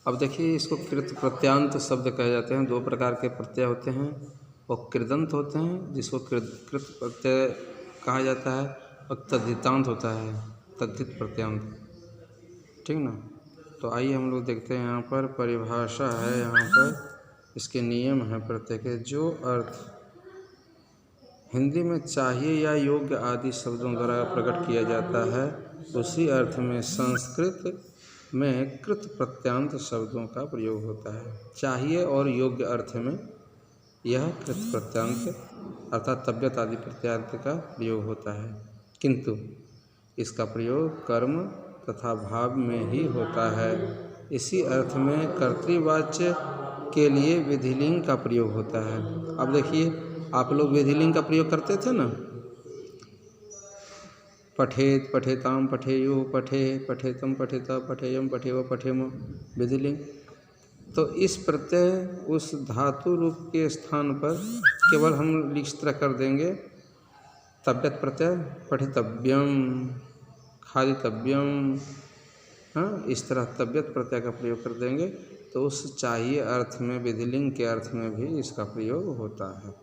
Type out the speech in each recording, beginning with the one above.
अब देखिए इसको कृत प्रत्यांत शब्द कहे जाते हैं। दो प्रकार के प्रत्यय होते हैं, वो कृदंत होते हैं जिसको कृत प्रत्यय कहा जाता है, और तद्धितांत होता है, तद्धित प्रत्यांत, ठीक ना। तो आइए हम लोग देखते हैं, यहाँ पर परिभाषा है, यहाँ पर इसके नियम हैं प्रत्यय के। जो अर्थ हिंदी में चाहिए या योग्य आदि शब्दों द्वारा प्रकट किया जाता है, उसी अर्थ में संस्कृत में कृत प्रत्यांत शब्दों का प्रयोग होता है। चाहिए और योग्य अर्थ में यह कृत प्रत्यांत अर्थात तव्यत आदि प्रत्यांत का प्रयोग होता है, किंतु इसका प्रयोग कर्म तथा भाव में ही होता है। इसी अर्थ में कर्तृवाच्य के लिए विधिलिंग का प्रयोग होता है। अब देखिए, आप लोग विधिलिंग का प्रयोग करते थे ना, पठेत, पठेताम, पठेयुः, पठे, पठेतम, पठेता, पठेयम, पठेव, पठेम, विधिलिंग। तो इस प्रत्यय उस धातु रूप के स्थान पर केवल हम इस तरह कर देंगे, तव्यत प्रत्यय पठितव्यम, खादितव्यम, हाँ, इस तरह तव्यत प्रत्यय का प्रयोग कर देंगे तो उस चाहिए अर्थ में, विधिलिंग के अर्थ में भी इसका प्रयोग होता है।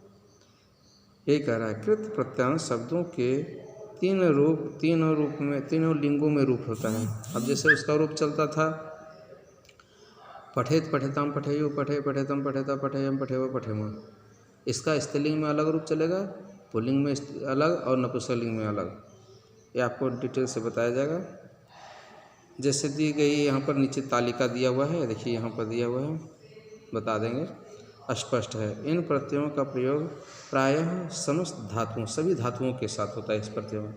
ये कह रहा है कृत प्रत्यांत शब्दों के तीनों रूप में, तीनों लिंगों में रूप होता है। अब जैसे उसका रूप चलता था पठेत, पठेताम, पठेयुः, पठे, पठेतम, पठेता, पठेयम, पठेव, पठेम। इसका स्त्रीलिंग में अलग रूप चलेगा, पुल्लिंग में अलग और नपुंसकलिंग में अलग। ये आपको डिटेल से बताया जाएगा। जैसे दी गई यहाँ पर नीचे तालिका दिया हुआ है, देखिए यहाँ पर दिया हुआ है, बता देंगे, स्पष्ट है। इन प्रत्ययों का प्रयोग प्रायः समस्त धातुओं, सभी धातुओं के साथ होता है। इस प्रत्ययों में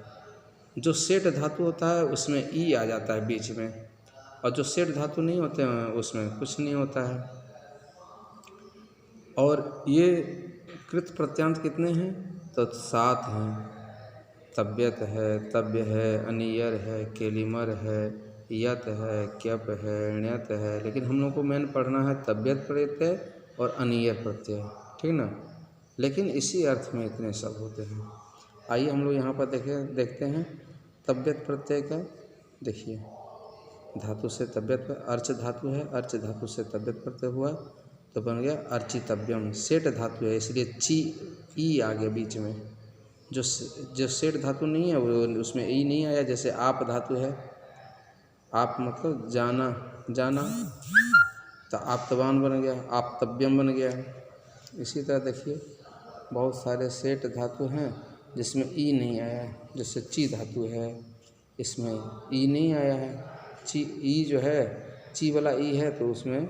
जो सेठ धातु होता है उसमें ई आ जाता है बीच में, और जो सेठ धातु नहीं होते हैं उसमें कुछ नहीं होता है। और ये कृत प्रत्यांत कितने हैं? तो 7 हैं। तव्यत है, तव्य है, अनियर है, केलिमर है, यत है, क्यप है, ण्यत है। लेकिन हम लोग को मेन पढ़ना है तव्यत प्रत्यय और अनियर प्रत्यय, ठीक ना। लेकिन इसी अर्थ में इतने सब होते हैं। आइए हम लोग यहाँ पर देखते हैं तव्यत प्रत्यय का। देखिए, धातु से तव्यत, अर्च धातु है, अर्च धातु से तव्यत प्रत्यय हुआ तो बन गया अर्चितव्यम। सेठ धातु है इसलिए ची ई आ गया बीच में। जो सेठ धातु नहीं है वो उसमें ई नहीं आया। जैसे आप धातु है, आप मतलब जाना, जाना, तो आप्तवान बन गया, आप्तव्यम बन गया। इसी तरह देखिए बहुत सारे सेठ धातु हैं जिसमें ई नहीं आया है। जैसे ची धातु है, इसमें ई नहीं आया है। ची ई जो है, ची वाला ई है तो उसमें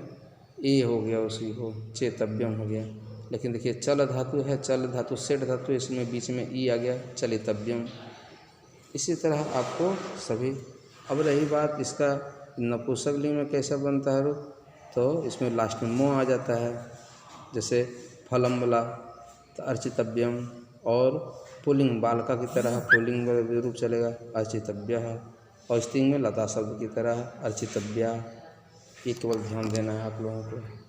ए हो गया, उसी को चेतव्यम हो गया। लेकिन देखिए चल धातु है, चल धातु सेठ धातु, इसमें बीच में ई आ गया, चलितव्यम। इसी तरह आपको सभी। अब रही बात इसका नपुंसकलिंग में कैसा बनता है रूप, तो इसमें लास्ट में मो आ जाता है। जैसे फलम वाला तो अर्चितव्यम, और पुल्लिंग बालका की तरह पुल्लिंग रूप चलेगा अर्चितव्यः, और स्त्रीलिंग में लता शब्द की तरह अर्चितव्या। ये केवल ध्यान देना है आप लोगों को।